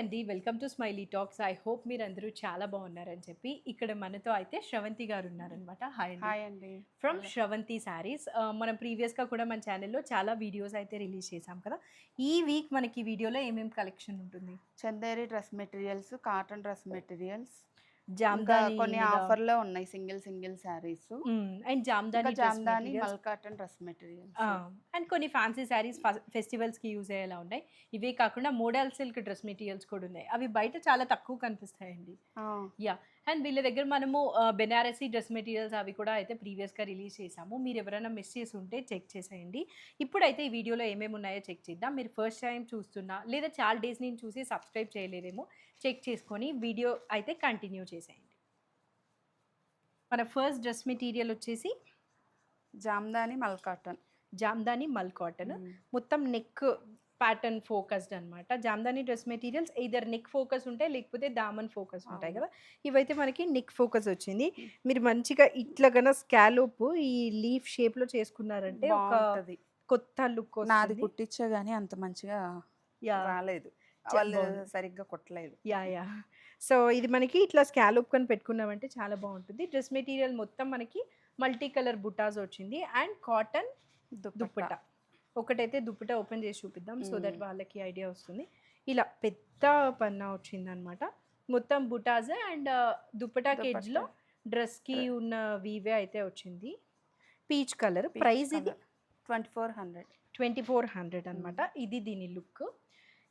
అండి. Welcome to smiley talks. I hope మీరందరూ చాలా బాగున్నారని చెప్పి ఇక్కడ మనతో అయితే శ్రవంతి గారు ఉన్నారనమాట. హాయ్ అండి. హాయ్ అండి. From hello. శ్రవంతి శారీస్. మనం ప్రీవియస్గా కూడా మన ఛానల్లో చాలా వీడియోస్ అయితే రిలీజ్ చేసాం కదా. ఈ వీక్ మనకి వీడియోలో ఏమేమి కలెక్షన్ ఉంటుంది? Chanderi dress materials, cotton dress materials, ఇంకా జామ్దాని కొన్ని మీద ఆఫర్‌లో ఉన్నాయి సింగిల్ శారీస్. అండ్ ఇంకా జామ్దాని డ్రెస్ జామ్దాని, మెటీరియల్స్. మల్ కాటన్ డ్రెస్ మెటీరియల్స్. అండ్ కొన్ని ఫ్యాన్సీ శారీస్ ఫెస్టివల్స్కి యూజ్ అయ్యేలా ఉన్నాయి. ఇవే కాకుండా మోడల్ సిల్క్ డ్రెస్ మెటీరియల్స్ కూడా ఉన్నాయి. అవి బయట చాలా తక్కువ కనిపిస్తాయండి. ఆ! యా. అండ్ వీళ్ళ దగ్గర మనము బెనారసీ డ్రెస్ మెటీరియల్స్ అవి కూడా అయితే ప్రీవియస్గా రిలీజ్ చేసాము. మీరు ఎవరైనా మిస్ చేసి ఉంటే చెక్ చేసేయండి. ఇప్పుడైతే ఈ వీడియోలో ఏమేమి ఉన్నాయో చెక్ చేద్దాం. మీరు ఫస్ట్ టైం చూస్తున్నా లేదా చాలా డేస్ నుంచి చూసి సబ్స్క్రైబ్ చేయలేదేమో చెక్ చేసుకొని వీడియో అయితే కంటిన్యూ చేసేయండి. మన ఫస్ట్ డ్రెస్ మెటీరియల్ వచ్చేసి జామ్దాని, మల్ కాటన్. జామ్దాని మల్ కాటన్. మొత్తం నెక్ ప్యాటర్న్ ఫోకస్డ్ అనమాట. Jamdani dress materials either neck focus ఉంటాయి లేకపోతే దామన్ ఫోకస్ ఉంటాయి కదా. ఇవైతే మనకి నెక్ ఫోకస్ వచ్చింది. మీరు మంచిగా ఇట్లా గన స్కాలోప్ ఈ లీఫ్ షేప్లో చేసుకున్నారంటే ఒక బాగుంటది. కొత్త లుక్ నాది వస్తుంది. కుట్టించా గానీ అంత మంచిగా యా. రాలేదు. వాళ్ళు బాగుంది. సరిగ్గా కుట్టలేదు. Yeah yeah. సో ఇది మనకి ఇట్లా స్కాలోప్ కని పెట్టుకున్నామంటే చాలా బాగుంటుంది. డ్రెస్ మెటీరియల్ మొత్తం మనకి మల్టీ కలర్ బుటాస్ వచ్చింది అండ్ కాటన్ దుప్పట. ఒకటైతే దుప్పట ఓపెన్ చేసి చూపిద్దాం సో దట్ వాళ్ళకి ఐడియా వస్తుంది. ఇలా పెద్ద పన్నా వచ్చిందనమాట. మొత్తం బుటాస్ అండ్ దుప్పటా కేజ్లో డ్రెస్కి ఉన్న వీవే అయితే వచ్చింది. Peach colour. ప్రైస్ ఇది 2400. 2400 అనమాట. ఇది దీని లుక్.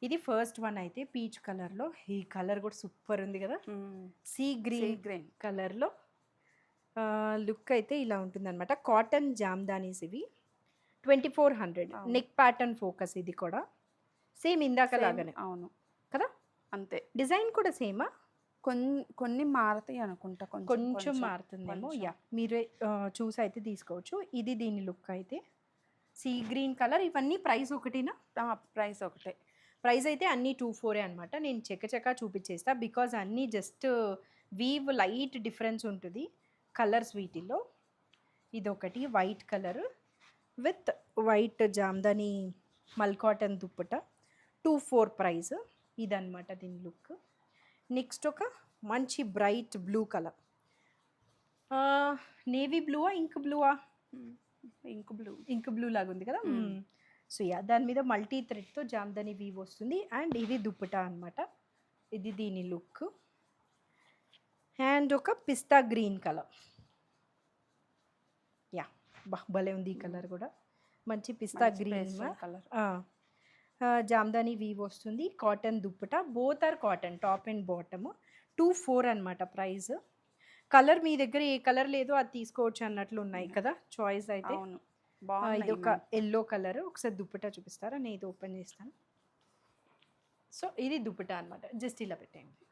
ఇది ఫస్ట్ వన్ అయితే పీచ్ కలర్లో. ఈ కలర్ కూడా సూపర్ ఉంది కదా. సీ గ్రీన్ కలర్లో లుక్ అయితే ఇలా ఉంటుందన్నమాట. కాటన్ జామ్దానీస్ ఇవి 2400. నెక్ ప్యాటర్న్ ఫోకస్ ఇది కూడా సేమ్ ఇందాక లాగానే. అవును కదా. అంతే. డిజైన్ కూడా సేమా? కొన్ని మారుతాయి అనుకుంటా. కొంచెం మారుతుందేమో. యా, మీరే చూసి అయితే తీసుకోవచ్చు. ఇది దీని లుక్ అయితే సీ గ్రీన్ కలర్. ఇవన్నీ ప్రైస్ ఒకటినా? ప్రైస్ ఒకటే. ప్రైస్ అయితే అన్నీ 24 అనమాట. నేను చెక్క చూపించేస్తా బికాజ్ అన్నీ జస్ట్ వీవ్ లైట్ డిఫరెన్స్ ఉంటుంది కలర్స్ వీటిల్లో. ఇదొకటి white colour with white Jamdani మల్ కాటన్ దుప్పట 24 ప్రైస్. ఇదనమాట దీని లుక్. నెక్స్ట్ ఒక మంచి బ్రైట్ బ్లూ కలర్. నేవీ బ్లూవా ఇంక్ బ్లూవా? ఇంక్ బ్లూ లాగా ఉంది కదా. సో యా, దాని మీద మల్టీ థ్రెడ్తో జామ్దాని వీవ్ వస్తుంది అండ్ ఇది దుప్పటా అనమాట. ఇది దీని లుక్. అండ్ ఒక పిస్తా గ్రీన్ కలర్. యా, భలే ఉంది ఈ కలర్ కూడా. మంచి pista green colour. Jamdani weave వస్తుంది. Cotton dupatta. Both are cotton, top and bottom. 24 అనమాట ప్రైస్. కలర్ మీ దగ్గర ఏ కలర్ లేదో అది తీసుకోవచ్చు అన్నట్లు ఉన్నాయి కదా చాయిస్ అయితే. ఇది ఒక ఎల్లో కలర్. ఒకసారి దుప్పటా చూపిస్తారా? నేను ఇది ఓపెన్ చేస్తాను. సో ఇది దుప్పటా అనమాట. జస్ట్ ఇలా పెట్టండి.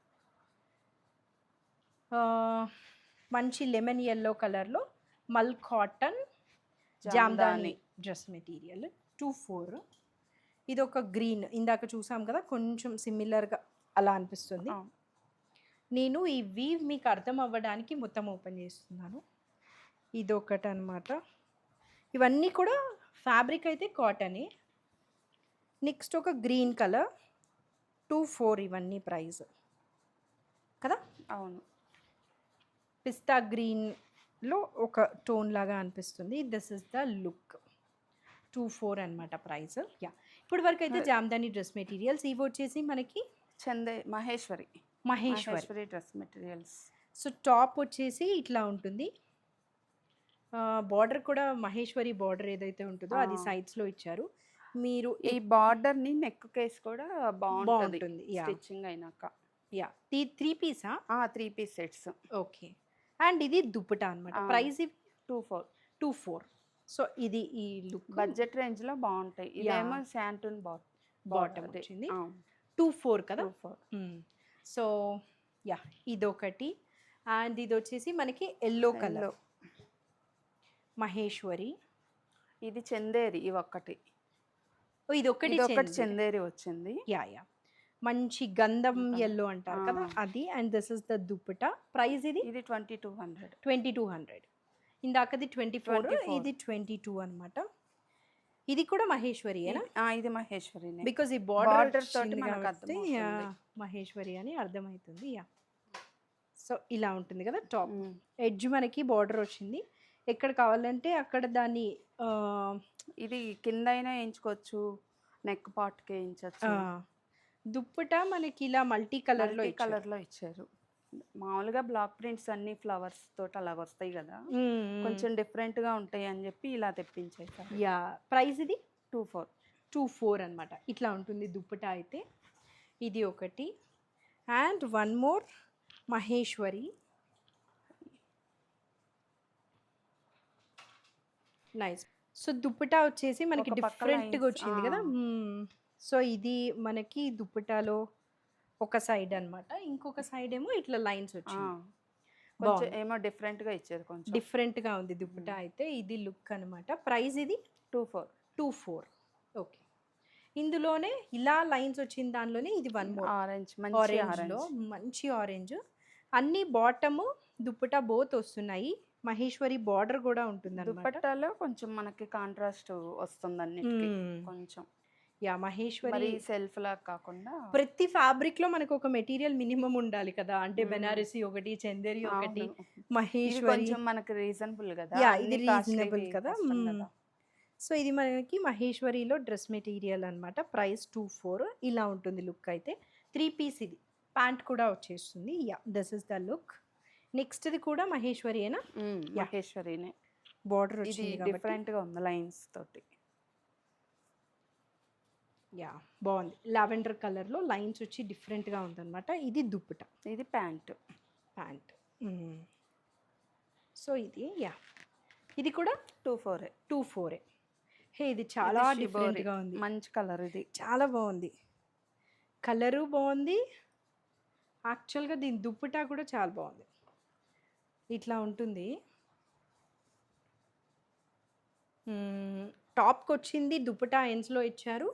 మంచి లెమన్ ఎల్లో కలర్లో మల్ కాటన్ జామ్దాని డ్రెస్ మెటీరియల్ 24. ఇది ఒక గ్రీన్. ఇందాక చూసాం కదా, కొంచెం సిమిలర్గా అలా అనిపిస్తుంది. నేను ఈ వీవ్ మీకు అర్థం అవ్వడానికి మొత్తం ఓపెన్ చేస్తున్నాను. ఇదొకటి అనమాట. ఇవన్నీ కూడా ఫ్యాబ్రిక్ అయితే కాటనే. నెక్స్ట్ ఒక గ్రీన్ కలర్ 24. ఇవన్నీ ప్రైస్ కదా. అవును. పిస్తా గ్రీన్లో ఒక టోన్ లాగా అనిపిస్తుంది. This is the look. 24 అనమాట ప్రైస్. యా, ఇప్పుడు వరకు అయితే జామ్దాని డ్రెస్ మెటీరియల్స్. ఇవి వచ్చేసి మనకి Maheshwari dress materials. So top వచ్చేసి ఇట్లా ఉంటుంది. బార్డర్ కూడా మహేశ్వరి బార్డర్ ఏదైతే ఉంటుందో అది సైడ్స్లో ఇచ్చారు. మీరు ఈ బార్డర్ని నెక్ కేస్ కూడా బాగుంటుంది స్టిచ్చింగ్ అయినాక. యా, 3 పీసా? 3 పీస్ సెట్స్. ఓకే. అండ్ ఇది దుప్పటా అనమాట. ప్రైస్ 24. సో ఇది ఈ లుక్ బడ్జెట్ రేంజ్లో బాగుంటాయి. ఇదేమో శాంటూన్ బాటమ్ వచ్చింది. 24 కదా. సో యా, ఇదొకటి. అండ్ ఇది వచ్చేసి మనకి ఎల్లో కలర్ మహేశ్వరి. ఇది చందేరి. ఇది ఒకటి చందేరి వచ్చింది. యా యా, మంచి గంధం ఎల్లో అంటారు కదా అది. And this is the dupatta. Price ఇది 2200. ఇందాకది 24, ఇది 22 అనమాట. ఇది కూడా మహేశ్వరియేనా? ఇది మహేశ్వరినే. బికాజ్ ఈ Border బార్డర్ తోటి మనకు అర్థమవుతుంది. మహేశ్వరి అని అర్థమవుతుంది. యా, సో ఇలా ఉంటుంది కదా టాప్. మ్మ్. ఎడ్జ్ మనకి బార్డర్ వచ్చింది. ఎక్కడ కావాలంటే అక్కడ దాన్ని ఆ, ఇది కింద అయినా వేయించుకోవచ్చు, నెక్ పార్ట్కి వేయించవచ్చు. దుప్పట మనకి ఇలా మల్టీ కలర్లో మల్టీ కలర్లో ఇచ్చారు. మామూలుగా బ్లాక్ ప్రింట్స్ అన్ని ఫ్లవర్స్ తోటి అలా వస్తాయి కదా, కొంచెం డిఫరెంట్గా ఉంటాయి అని చెప్పి ఇలా తెప్పించేసారు. యా, ప్రైస్ ఇది 24. 24 అనమాట. ఇట్లా ఉంటుంది దుప్పట అయితే. ఇది ఒకటి. And one more Maheshwari. Nice. So dupatta వచ్చేసి మనకి ఒక పక్క డిఫరెంట్గా lines, వచ్చింది కదా. సో ఇది మనకి దుప్పటాలో ఒక సైడ్ అన్నమాట, ఇంకొక సైడ్ ఏమో ఇట్లా లైన్స్ వచ్చింది. కొంచెం బాగుంది. ఏమో డిఫరెంట్గా ఇచ్చారు, కొంచెం డిఫరెంట్గా ఉంది దుప్పట అయితే. ఇది లుక్ అనమాట. ప్రైస్ ఇది 24. 24. ఓకే. ఇందులోనే ఇలా లైన్స్ వచ్చిన దానిలోనే ఇది వన్ మోర్ ఆరెంజ్, మంచి ఆరెంజ్లో మంచి ఆరెంజ్. అన్ని బాటము దుప్పట బోత్ వస్తున్నాయి. మహేశ్వరి బార్డర్ కూడా ఉంటుంది అనమాట. దుపట్టాలో కొంచెం మనకి కాంట్రాస్ట్ వస్తుంది అన్నిటికీ కొంచెం. యా, మహేశ్వరి మరి సెల్ఫ్ లా కాకుండా ప్రతి ఫ్యాబ్రిక్ లో మనకు ఒక మెటీరియల్ మినిమం ఉండాలి కదా. అంటే బెనారసి ఒకటి, చందేరి ఒకటి, అవును. ఇది మహేశ్వరి. కొంచెం మనకి రీజనబుల్ కదా. యా, అన్ని ఇది costly రీజనబుల్ కదా. కష్టం కదా. సో ఇది మనకి మహేశ్వరిలో డ్రెస్ మెటీరియల్ అన్నమాట. ప్రైస్ 24. ఇలా ఉంటుంది లుక్ అయితే. 3 పీస్ ఇది. ప్యాంట్ కూడా వచ్చేస్తుంది. Yeah, this is the look. నెక్స్ట్ది కూడా మహేశ్వరియేనా? మహేశ్వరినే. బార్డర్ ఇది వచ్చింది కాబట్టి. డిఫరెంట్ గా ఉంది లైన్స్ తోటి. యా, బాగుంది. లావెండర్ కలర్ లో లైన్స్ వచ్చి డిఫరెంట్ గా ఉందన్నమాట. ఇది దుప్పట, ఇది ప్యాంట్. ప్యాంట్. సో ఇది యా, ఇది కూడా 24. 24. హే, ఇది చాలా డిఫరెంట్ గా ఉంది. మంచి కలర్ ఇది. చాలా బాగుంది. కలరు బాగుంది. యాక్చువల్గా దీని దుప్పటా కూడా చాలా బాగుంది. ఇట్లా ఉంటుంది. టాప్కి వచ్చింది దుప్పటా ఎండ్స్లో ఇచ్చారు.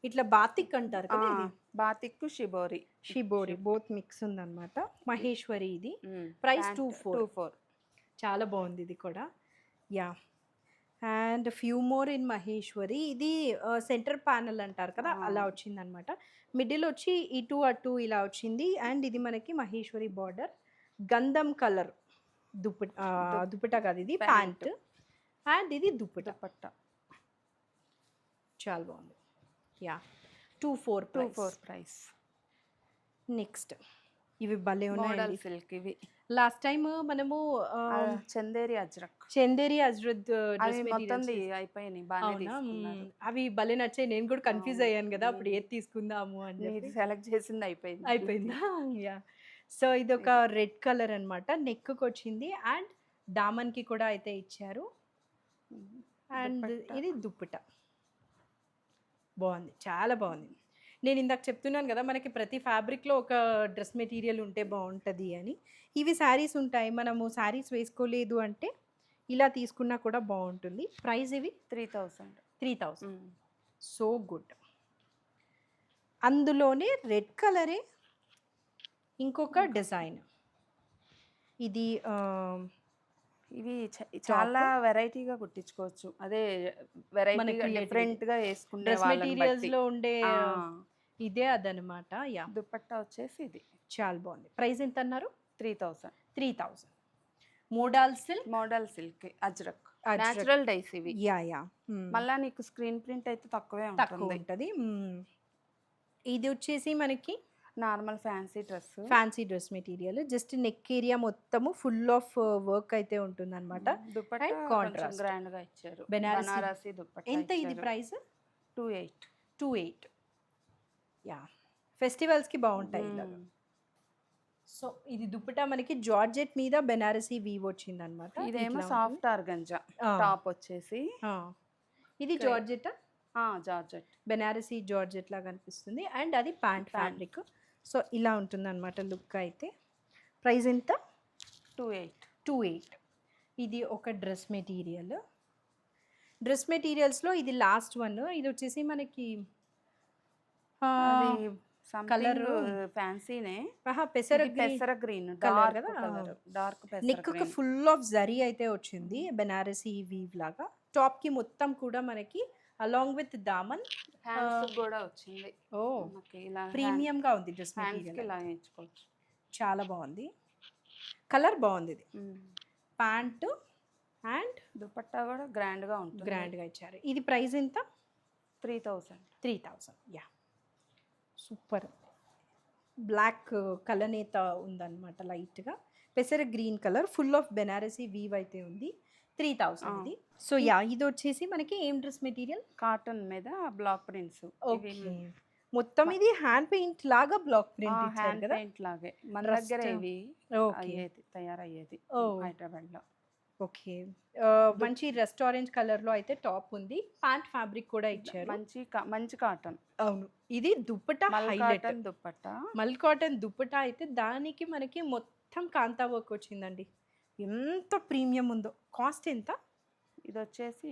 ఇట్లా బాతిక్ అంటారు కదా, ఇది batik shibori. Shibori both mix ఉందన్నమాట. మహేశ్వరి ఇది. ప్రైస్ 24. చాలా బాగుంది ఇది కూడా. Yeah, and few more in Maheshwari. ఇది సెంటర్ ప్యానల్ అంటారు కదా, అలా వచ్చిందనమాట. మిడిల్ వచ్చి ఇటు అటు ఇలా వచ్చింది. అండ్ ఇది మనకి మహేశ్వరి బార్డర్. గంధం కలర్ దుప్పట కాదు, ఇది ప్యాంట్. అండ్ ఇది దుప్పట. చాలా బాగుంది. Yeah, 24 price. నెక్స్ట్ ఇవి భలే ఉన్నాయి. సిల్క్ ఇవి లాస్ట్ టైం మనము చందేరి అజ్రక్, చందేరి అజ్రద్ మొత్తం అయిపోయినాయి. బాగా అవి భలే నచ్చాయి. నేను కూడా కన్ఫ్యూజ్ అయ్యాను కదా అప్పుడు ఏది తీసుకుందాము అని. సెలెక్ట్ చేసింది అయిపోయిందా? యా. సో ఇది ఒక రెడ్ కలర్ అనమాట. నెక్కి వచ్చింది అండ్ దామన్కి కూడా అయితే ఇచ్చారు. అండ్ ఇది దుప్పట. బాగుంది, చాలా బాగుంది. నేను ఇందాక చెప్తున్నాను కదా మనకి ప్రతి ఫ్యాబ్రిక్లో ఒక డ్రెస్ మెటీరియల్ ఉంటే బాగుంటుంది అని. ఇవి శారీస్ ఉంటాయి, మనము శారీస్ వేసుకోలేదు అంటే ఇలా తీసుకున్నా కూడా బాగుంటుంది. ప్రైస్ ఇవి 3000. So good. అందులోనే రెడ్ కలరే ఇంకొక డిజైన్. ఇది ఇవి చాలా వెరైటీగా కుట్టించుకోవచ్చు. అదే వెరైటీగా డిఫరెంట్ గా వేసుకునే డ్రెస్ మెటీరియల్స్ లో ఉండే ఇదే అదనమాట. యా, దుపట్టా వచ్చేసి ఇది చాలా బాగుంది. ప్రైస్ ఎంత అన్నారు? 3000. Model silk Ajrakh natural dyes ఇవి. Yeah yeah. మళ్ళా నీకు స్క్రీన్ ప్రింట్ అయితే తక్కువ ఉంటుంది. ఇది వచ్చేసి మనకి normal fancy dress material. Just neck area మొత్తము ఫుల్ ఆఫ్ వర్క్ అయితే ఉంటుంది అనమాట. కాంట్రాస్ట్ గ్రాండ్ గా ఇచ్చారు. బనారసి దుపట్టా. ఎంత ఇది ప్రైస్? 28. యా, ఫెస్టివల్స్ కి బాగుంటాయి ఇలా. సో ఇది దుపట్టా మనకి జార్జెట్ మీద బెనారసీ వీవ్ వచ్చింది అనమాట. ఇదేమో సాఫ్ట్ ఆర్గంజా టాప్ వచ్చేసి. ఇది జార్జెట్ బెనారసీ జార్జెట్ లాగా అనిపిస్తుంది. అండ్ అది ప్యాంట్ ఫ్యాబ్రిక్. సో ఇలా ఉంటుంది అనమాట లుక్ అయితే. ప్రైస్ ఎంత? 28. ఇది ఒక డ్రెస్ మెటీరియల్. డ్రెస్ మెటీరియల్స్లో ఇది లాస్ట్ వన్. ఇది వచ్చేసి మనకి కలర్ ఫ్యాన్సీనే, పెసర గ్రీన్ కలర్ కదా. Dark neck full of zari అయితే వచ్చింది, బెనారసీ వీవ్ లాగా. టాప్కి మొత్తం కూడా మనకి అలాంగ్ విత్ దామన్. హ్యాండ్స్ కూడా వచ్చింది ఓ మనకి, ఇలా ప్రీమియంగా ఉంది డ్రెస్ హ్యాండ్స్కి మెటీరియల్, ఇలా వేయించుకోవచ్చు. చాలా బాగుంది. కలర్ బాగుంది. ఇది ప్యాంటు అండ్ దుపట్టా కూడా గ్రాండ్గా ఉంటుంది. గ్రాండ్గా ఇచ్చారు. ఇది ప్రైస్ ఎంత? 3000. 3000. Yeah super. బ్లాక్ కలనేత ఉందన్నమాట లైట్గా, పెసర green colour, full of Banarasi weave అయితే ఉంది. 3000 ఇది. సో యా ఇది వచ్చేసి మనకి ఏం డ్రెస్ మెటీరియల్? కాటన్ మీద బ్లాక్ ప్రింట్స్. ఓకే, మొత్తం ఇది హ్యాండ్ పెయింట్ లాగా బ్లాక్ ప్రింట్ ఇచ్చారు హ్యాండ్ కదా. పెయింట్ లాగే మన దగ్గర ఇవి అయ్యేది, తయారయ్యేది హైదరాబాద్లో. ఓకే, మంచి రెస్టారెంట్ కలర్ లో అయితే టాప్ ఉంది. ప్యాంట్ ఫ్యాబ్రిక్ కూడా ఇచ్చారు. మంచి కాటన్. అవును, ఇది దుప్పటా హైలైట్. దుప్పట్టా మల్ కాటన్ దుప్పటా అయితే దానికి మనకి మొత్తం కాంతా వర్క్ వచ్చిందండి. ఎంత ప్రీమియం ఉందో. కాస్ట్ ఎంత? ఇది వచ్చేసి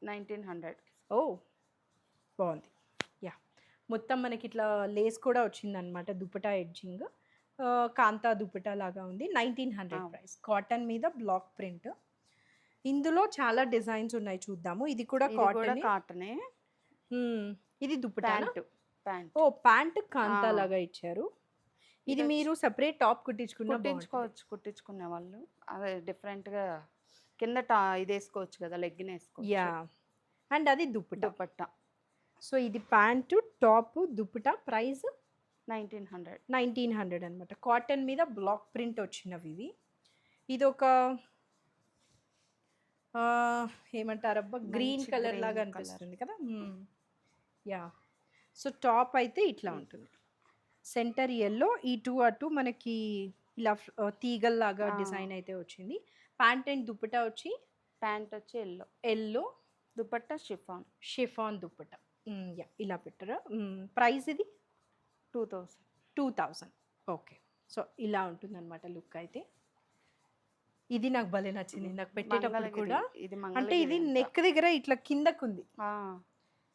1900. ఓ బాగుంది. యా మొత్తం మనకి ఇట్లా లేస్ కూడా వచ్చిందనమాట, దుప్పటా ఎడ్జింగ్, కాంతా దుప్పటా లాగా ఉంది. 1900 ప్రైస్. కాటన్ మీద బ్లాక్ ప్రింట్. ఇందులో చాలా డిజైన్స్ ఉన్నాయి, చూద్దాము. ఇది కూడా కాటనే. ఇది దుప్పటా. ప్యాంట్. ఓ ప్యాంట్ కాంతా లాగా ఇచ్చారు. ఇది మీరు సెపరేట్ టాప్ కుట్టించుకునే వాళ్ళు అదే డిఫరెంట్గా కింద ఇది వేసుకోవచ్చు కదా, లెగ్గిన్ వేసుకోవచ్చు. యా అండ్ అది దుపట్టా. సో ఇది ప్యాంటు, టాప్, దుప్పటా. ప్రైస్ 1900 అనమాట. కాటన్ మీద బ్లాక్ ప్రింట్ వచ్చినవి ఇవి. ఇది ఒక ఏమంటారబ్బా, గ్రీన్ కలర్ లాగా అనిపిస్తుంది కదా. యా సో టాప్ అయితే ఇట్లా ఉంటుంది. సెంటర్ ఎల్లో, ఇటు అటు మనకి ఇలా తీగల్లాగా డిజైన్ అయితే వచ్చింది. ప్యాంట్ అండ్ దుప్పటా వచ్చి, ప్యాంట్ వచ్చి yellow, dupatta chiffon dupatta. Yeah ఇలా పెట్టరా. ప్రైస్ ఇది 2000. ఓకే, సో ఇలా ఉంటుంది అనమాట లుక్ అయితే. ఇది నాకు భలే నచ్చింది, నాకు పెట్టేటప్పుడు కూడా. అంటే ఇది నెక్ దగ్గర ఇట్లా కిందకుంది,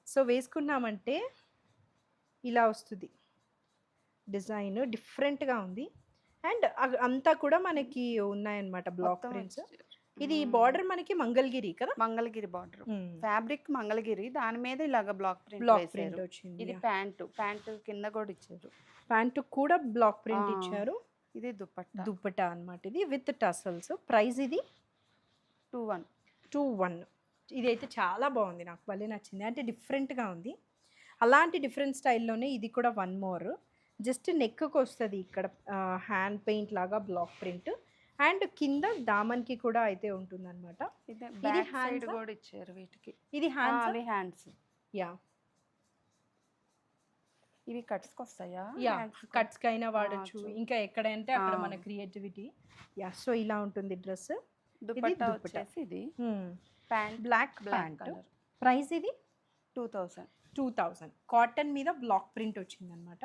సో వేసుకున్నామంటే ఇలా వస్తుంది. డిజైన్ డిఫరెంట్గా ఉంది. అండ్ అంతా కూడా మనకి ఉన్నాయన్నమాట బ్లాక్ ప్రింట్స్. ఇది బార్డర్ మనకి మంగళగిరి కదా, మంగళగిరి బార్డర్. ఫ్యాబ్రిక్ మంగళగిరి, దాని మీద ఇలాగ బ్లాక్ ప్రింట్ వచ్చింది. ఇది ప్యాంట్ కింద కూడా ఇచ్చారు. ప్యాంట్ కూడా బ్లాక్ ప్రింట్ ఇచ్చారు. ఇది దుప్పటా అన్నమాట. ఇది విత్ టసల్స్. ప్రైస్ ఇది 21. ఇదైతే చాలా బాగుంది, నాకు భలే నచ్చింది. అంటే డిఫరెంట్గా ఉంది. అలాంటి డిఫరెంట్ స్టైల్లోనే ఇది కూడా వన్ మోర్. జస్ట్ నెక్కి వస్తుంది ఇక్కడ హ్యాండ్ పెయింట్ లాగా బ్లాక్ ప్రింట్, అండ్ కింద దామన్కి కూడా అయితే ఉంటుంది అనమాట. ఇది హ్యాండ్ కూడా ఇచ్చారు వీటికి. ఇది హ్యాండ్స్. యా ఇవి కట్స్కి వస్తాయా? యా కట్స్కి అయినా వాడచ్చు, ఇంకా ఎక్కడంటే అక్కడ మన క్రియేటివిటీ. యా సో ఇలా ఉంటుంది డ్రెస్. దుపట్టా వచ్చేసి ఇది ప్యాంట్, బ్లాక్ ప్యాంట్. ప్రైస్ ఇది 2000. కాటన్ మీద బ్లాక్ ప్రింట్ వచ్చింది అనమాట.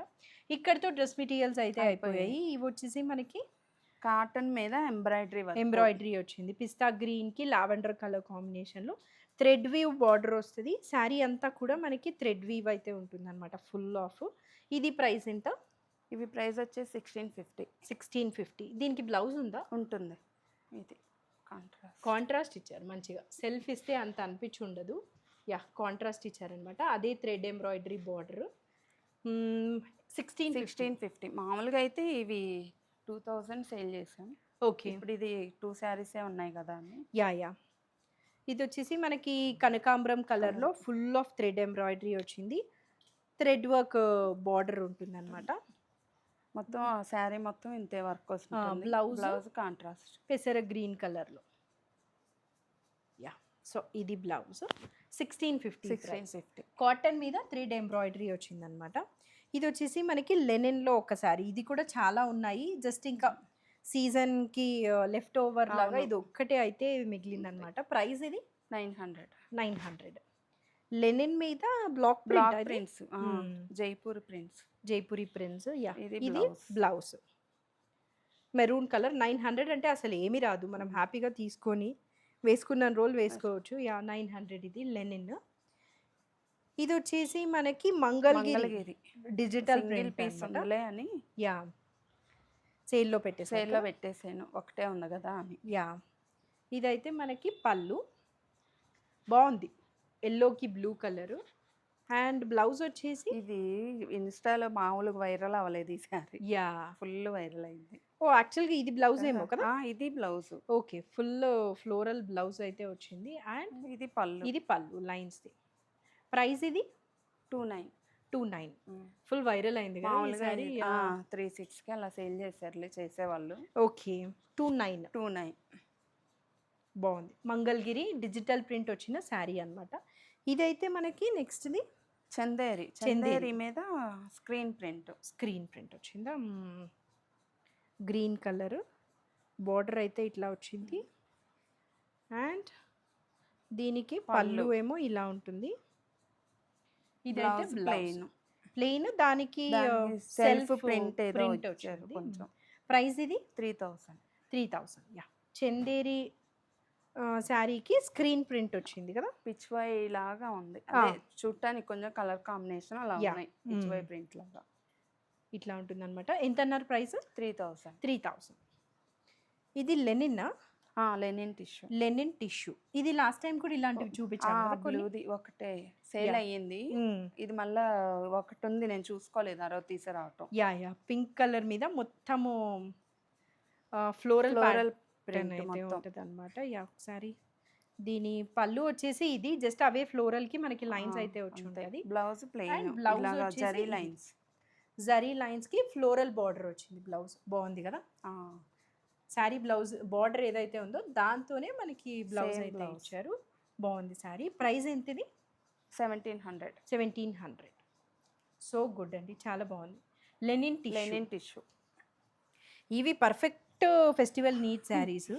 ఇక్కడతో డ్రెస్ మెటీరియల్స్ అయితే అయిపోయాయి. ఇవి వచ్చేసి మనకి కాటన్ మీద ఎంబ్రాయిడరీ వచ్చింది. పిస్తా గ్రీన్కి లావెండర్ కలర్ కాంబినేషన్లో థ్రెడ్ వీవ్ బార్డర్ వస్తుంది. శారీ అంతా కూడా మనకి థ్రెడ్ వీవ్ అయితే ఉంటుంది అనమాట, ఫుల్ ఆఫ్. ఇది ప్రైస్ ఎంత? ఇవి ప్రైస్ వచ్చేసి 1650. దీనికి బ్లౌజ్ ఉందా? ఉంటుంది. ఇది కాంట్రాస్ట్ ఇచ్చారు మంచిగా. సెల్ఫ్ ఇస్తే అంత అనిపించి ఉండదు. యా కాంట్రాస్ట్ ఇచ్చారనమాట. అదే థ్రెడ్ ఎంబ్రాయిడరీ బార్డర్. 1650. మామూలుగా అయితే ఇవి 2000 సేల్ చేసాం. ఓకే, ఇప్పుడు ఇది 2 శారీసే ఉన్నాయి కదా అని. యా ఇది వచ్చేసి మనకి కనకాంబరం కలర్లో ఫుల్ ఆఫ్ థ్రెడ్ ఎంబ్రాయిడరీ వచ్చింది. థ్రెడ్ వర్క్ బార్డర్ ఉంటుంది అనమాట. మొత్తం శారీ మొత్తం ఇంతే వర్క్ వస్తుంది. బ్లౌజ్ కాంట్రాస్ట్ పెసర గ్రీన్ కలర్లో. యా సో ఇది బ్లౌజ్ 1650. కాటన్ మీద థ్రెడ్ ఎంబ్రాయిడరీ వచ్చిందనమాట. ఇది వచ్చేసి మనకి లెనిన్లో ఒకసారి, ఇది కూడా చాలా ఉన్నాయి. జస్ట్ ఇంకా సీజన్కి లెఫ్ట్ ఓవర్ లాగా ఇది ఒక్కటే అయితే మిగిలిందనమాట. ప్రైస్ ఇది 900. లెనిన్ మీద block prints, Jaipuri prints. Yeah ఇది బ్లౌజ్ మెరూన్ కలర్. 900 అంటే అసలు ఏమీ రాదు, మనం హ్యాపీగా తీసుకొని వేసుకున్న రోజులు వేసుకోవచ్చు. యా 900 ఇది లెనిన్. ఇది వచ్చేసి మనకి మంగళగిరి డిజిటల్ ప్రింట్ పీస్ అని. యా సేల్లో పెట్టేసాను, ఒకటే ఉంది కదా అని. యా ఇదైతే మనకి పళ్ళు బాగుంది. ఎల్లోకి బ్లూ కలరు. అండ్ బ్లౌజ్ వచ్చేసి ఇది ఇన్‌స్టాలో మామూలుగా వైరల్ అవ్వలేదు ఈ శారీ. యాహ్! ఫుల్ వైరల్ అయింది. ఓహ్! యాక్చువల్‌గా ఇది బ్లౌజ్ ఏమో కదా! ఇది blouse. Okay. Full floral blouse అయితే వచ్చింది. అండ్ ఇది పళ్ళు. ఇది పళ్ళు లైన్స్‌ది. ప్రైస్ ఇది 29. 29. హ్మ్. ఫుల్ వైరల్ అయింది కదా! ఈ మామూలుగా సారీ. 36కి అలా సేల్ చేశారులే చేసేవాళ్ళు. ఓకే. 29 29. బాగుంది. మంగళగిరి డిజిటల్ ప్రింట్ వచ్చిన శారీ అన్నమాట. ఇదైతే మనకి నెక్స్ట్‌ది చందేరి. చందేరి. చందేరి మీద స్క్రీన్ ప్రింట్. స్క్రీన్ ప్రింట్ వచ్చిందా? గ్రీన్ కలర్ బార్డర్ అయితే ఇట్లా వచ్చింది. అండ్ దీనికి పళ్ళు ఏమో ఇలా ఉంటుంది. ఇదైతే బ్లౌజ్ బ్లౌజ్ ప్లెయిన్. ప్లెయిన్ దానికి సెల్ఫ్ ప్రింట్ ఏదో ప్రింట్ వచ్చారు వచ్చింది. కొంచెం. ప్రైస్ ఇది 3000. 3000. యా చందేరి శారీకి స్క్రీన్ ప్రింట్ వచ్చింది కదా. పిచ్వై లాగా ఉంది. అదే చూడటానికి కొంచెం కలర్ కాంబినేషన్ అలా Yeah. ఉన్నాయి. పిచ్వై ప్రింట్ లాగా. ఇట్లా ఉంటుంది అనమాట. ఎంత అన్నారు ప్రైస్? 3000. 3000. ఇది లెనిన్నా? Linen tissue. Linen tissue. ఇది లాస్ట్ టైం కూడా ఇలాంటివి చూపించాను కదా కొన్ని. బ్లూది ఒకటే సేల్ అయ్యింది. ఇది మళ్ళా ఒకటి ఉంది, నేను చూసుకోలేదు ఆ రోజు తీసుకురావటం. యా పింక్ కలర్ మీద మొత్తము ఫ్లోరల్ ఫ్లోరల్ ప్రింట్ ప్రింట్ అయితే మొత్తం. ఉంటుంది అనమాట. యా ఒకసారి దీని పళ్ళు వచ్చేసి ఇది జస్ట్ అవే ఫ్లోరల్ కి మనకి లైన్స్ అయితే వచ్చి ఉంటుంది. Blouse plain. And blouse ఇలాగా వచ్చేసి జరీ ఇది. లైన్స్. జరీ లైన్స్ కి ఫ్లోరల్ బార్డర్ వచ్చింది. బ్లౌజ్ బాగుంది కదా. శారీ బ్లౌజ్ బార్డర్ ఏదైతే ఉందో దాంతోనే మనకి బ్లౌజ్ Same అయితే blouse. ఇచ్చారు. బాగుంది శారీ. ప్రైస్ ఎంతది? 1700. 1700. సో గుడ్ అండి, చాలా బాగుంది. Lenin tissue. Linen tissue. ఇవి పర్ఫెక్ట్ ఫెస్టివల్ నీడ్ శారీస్.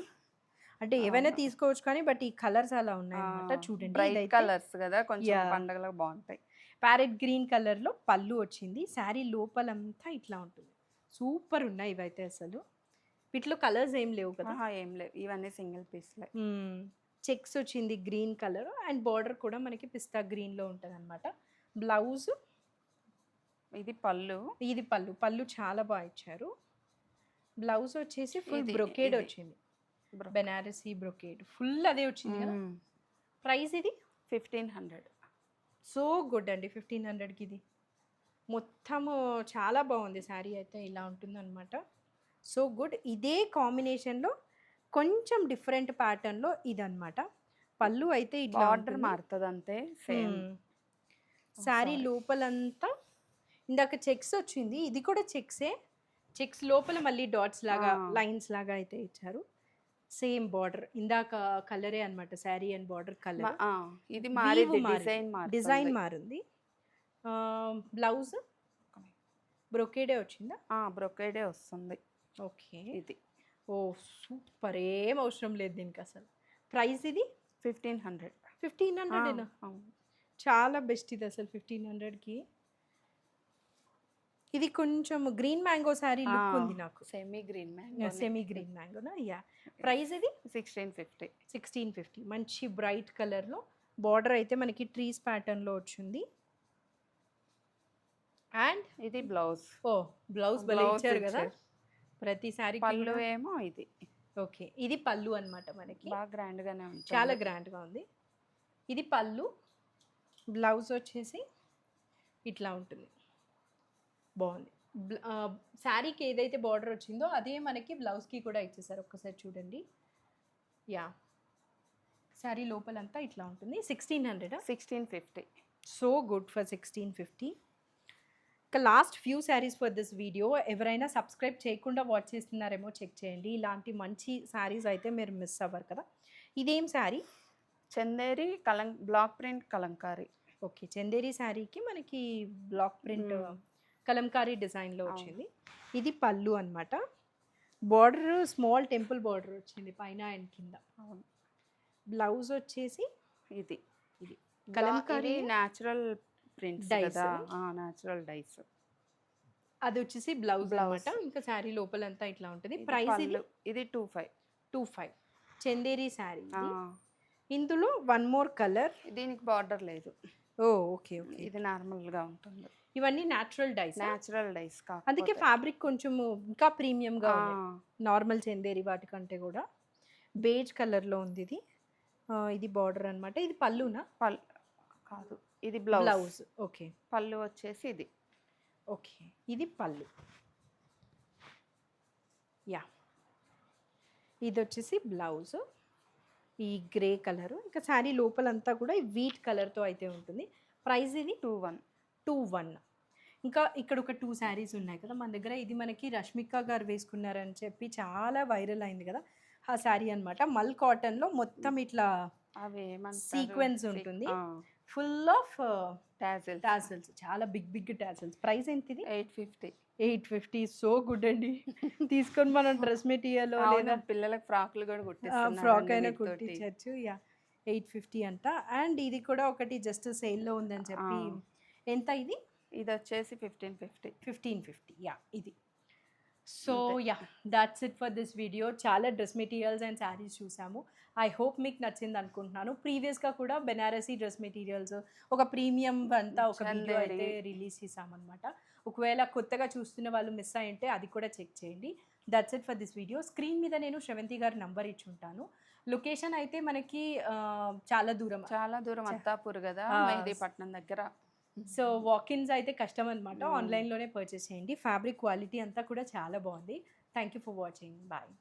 అంటే ఏవైనా తీసుకోవచ్చు కానీ బట్ ఈ కలర్స్ అలా ఉన్నాయన్నమాట. చూడండి బ్రైట్ ఇదైతే కలర్స్ కదా, కొంచెం Yeah. పండగలకు బాగుంటాయి. ప్యారెట్ గ్రీన్ కలర్ లో పళ్ళు వచ్చింది. శారీ లోపలంతా ఇట్లా ఉంటుంది. సూపర్ ఉన్నాయి ఇవైతే అసలు. వీటిలో కలర్స్ ఏం లేవు కదా. ఏం లేవు, ఇవన్నీ సింగిల్ పీస్లే. చెక్స్ వచ్చింది గ్రీన్ కలర్ అండ్ బార్డర్ కూడా మనకి పిస్తా గ్రీన్ లో ఉంటుంది అనమాట. బ్లౌజ్ ఇది పళ్ళు. ఇది పళ్ళు. పళ్ళు చాలా బాగా ఇచ్చారు. బ్లౌజ్ వచ్చేసి ఫుల్ ఇది- బ్రొకేడ్ ఇది. వచ్చింది. బెనారసీ బ్రొకేడ్ ఫుల్ అదే వచ్చింది కదా. ప్రైస్ ఇది 1500. సో గుడ్ అండి. 1500కి ఇది మొత్తము చాలా బాగుంది. శారీ అయితే ఇలా ఉంటుంది అనమాట. So good. ఇదే కాంబినేషన్లో కొంచెం డిఫరెంట్ ప్యాటర్న్లో ఇదన్నమాట. పళ్ళు అయితే ఇట్లా బార్డర్ మారుతుంది అంతే, సేమ్. శారీ లోపలంతా ఇందాక చెక్స్ వచ్చింది, ఇది కూడా చెక్సే. చెక్స్ లోపల మళ్ళీ డాట్స్ లాగా లైన్స్ లాగా అయితే ఇచ్చారు. సేమ్ బార్డర్ ఇందాక కలరే అన్నమాట. Sari and border colour. ఇది మారింది, డిజైన్ మారింది. బ్లౌజ్ బ్రొకేడే వచ్చిందా? బ్రొకేడే వస్తుంది. ఓకే. ఇది ఓ సూపర్. ఏం అవసరం లేదు దీనికి అసలు. ప్రైస్ ఇది 1500. 1500. చాలా బెస్ట్ ఇది అసలు 1500కి. ఇది కొంచెం గ్రీన్ మ్యాంగో శారీ లుక్ ఉంది నాకు. Semi green mango. సెమీ గ్రీన్ మ్యాంగోనా? యా. ప్రైస్ ఇది 1650. 1650. మంచి బ్రైట్ కలర్లో బార్డర్ అయితే మనకి ట్రీస్ ప్యాటర్న్లో వచ్చింది. అండ్ ఇది బ్లౌజ్. ఓ బ్లౌజ్ భలే ఇచ్చారు కదా ప్రతి శారీ. పళ్ళు ఏమో ఇది. ఓకే. ఇది పళ్ళు అన్నమాట మనకి. బాగా గ్రాండ్ గానే ఉంది, చాలా గ్రాండ్గా ఉంది. ఇది పళ్ళు. బ్లౌజ్ వచ్చేసి ఇట్లా ఉంటుంది. బాగుంది. శారీకి ఏదైతే బార్డర్ వచ్చిందో అదే మనకి బ్లౌజ్కి కూడా ఇచ్చేసారు. ఒక్కసారి చూడండి. యా శారీ లోపలంతా ఇట్లా ఉంటుంది. 1600. 1650. So good for 1650. ఇక last few saris for this video. ఎవరైనా సబ్స్క్రైబ్ చేయకుండా వాచ్ చేస్తున్నారేమో చెక్ చేయండి. ఇలాంటి మంచి శారీస్ అయితే మీరు మిస్ అవ్వరు కదా. ఇదేం sari? Chanderi block print Kalamkari. Okay. Chanderi శారీకి మనకి బ్లాక్ ప్రింట్ కలంకారీ డిజైన్లో వచ్చింది. ఇది పళ్ళు అన్నమాట. బార్డర్ స్మాల్ టెంపుల్ బార్డర్ వచ్చింది పైన అండ్ కింద. బ్లౌజ్ వచ్చేసి ఇది ఇది కలంకారీ న్యాచురల్ ప్రింట్స్ డైస్. కదా, న్యాచురల్ డైస్. అది వచ్చేసి బ్లౌజ్ అన్నమాట. ఇంకా శారీ లోపలంతా ఇట్లా ఉంటుంది. ప్రైస్ ఇది ఇది 25. చందేరి శారీ. ఇందులో వన్ మోర్ కలర్. దీనికి బార్డర్ లేదు. ఓ ఓకే ఓకే. ఇది నార్మల్ గా ఉంటుంది. ఇవన్నీ న్యాచురల్ డైస్. న్యాచురల్ డైస్ అందుకే ఫ్యాబ్రిక్ కొంచెం ఇంకా ప్రీమియంగా ఉంది నార్మల్ చందేరి వాటికంటే కూడా. బేజ్ కలర్లో ఉంది ఇది. ఇది బార్డర్ అన్నమాట. ఇది పళ్ళునా? కాదు, ఇది బ్లౌజ్. బ్లౌజ్. ఓకే. పళ్ళు వచ్చేసి ఇది. ఓకే. ఇది పళ్ళు. యా, ఇది వచ్చేసి బ్లౌజ్. ఈ గ్రే కలరు. ఇంకా శారీ లోపలంతా కూడా ఈ వీట్ కలర్తో అయితే ఉంటుంది. ప్రైస్ ఇది 2-1. ఇంకా ఇక్కడ ఒక 2 శారీస్ ఉన్నాయి కదా మన దగ్గర. ఇది మనకి రష్మిక గారు వేసుకున్నారని చెప్పి చాలా వైరల్ అయింది కదా, ఆ శారీ అనమాట. మల్ కాటన్లో మొత్తం ఇట్లా అవి సీక్వెన్స్ ఉంటుంది. ఫుల్ ఆఫ్ టాసిల్స్, చాలా బిగ్ బిగ్ టాసిల్స్. ప్రైస్ ఎంత ఇది? 850. 850. సో గుడ్ అండి. తీసుకొని మనం డ్రెస్ మెటీరియల్ లేదా పిల్లలకు ఫ్రాక్లు కూడా కుట్టిస్తున్నారు. ఫ్రాక్ అయినా కుట్టించచ్చు. యా, 850 అంట. అండ్ ఇది కూడా ఒకటి జస్ట్ సేల్లో ఉందని చెప్పి. ఎంత ఇది? ఇది వచ్చేసి 1550. 1550. యా, ఇది. So yeah, that's it for this video. చాలా డ్రెస్ మెటీరియల్స్ అండ్ శారీస్ చూసాము. ఐ హోప్ మీకు నచ్చింది అనుకుంటున్నాను. ప్రీవియస్గా కూడా బెనారసీ డ్రెస్ మెటీరియల్స్ ఒక ప్రీమియం అంతా ఒక వీడియో అయితే రిలీజ్ చేసామన్నమాట. ఒకవేళ కొత్తగా చూస్తున్న వాళ్ళు మిస్ అయ్యింటే అది కూడా చెక్ చేయండి. That's it for this video. Screen మీద నేను శ్రవంతి గారి నంబర్ ఇచ్చి ఉంటాను. లొకేషన్ అయితే మనకి చాలా దూరం అత్తాపూర్ కదా, మెహదీపట్నం దగ్గర. సో వాకిన్స్ అయితే కష్టం అనమాట. ఆన్లైన్లోనే పర్చేస్ చేయండి. ఫ్యాబ్రిక్ క్వాలిటీ అంతా కూడా చాలా బాగుంది. Thank you for watching. Bye.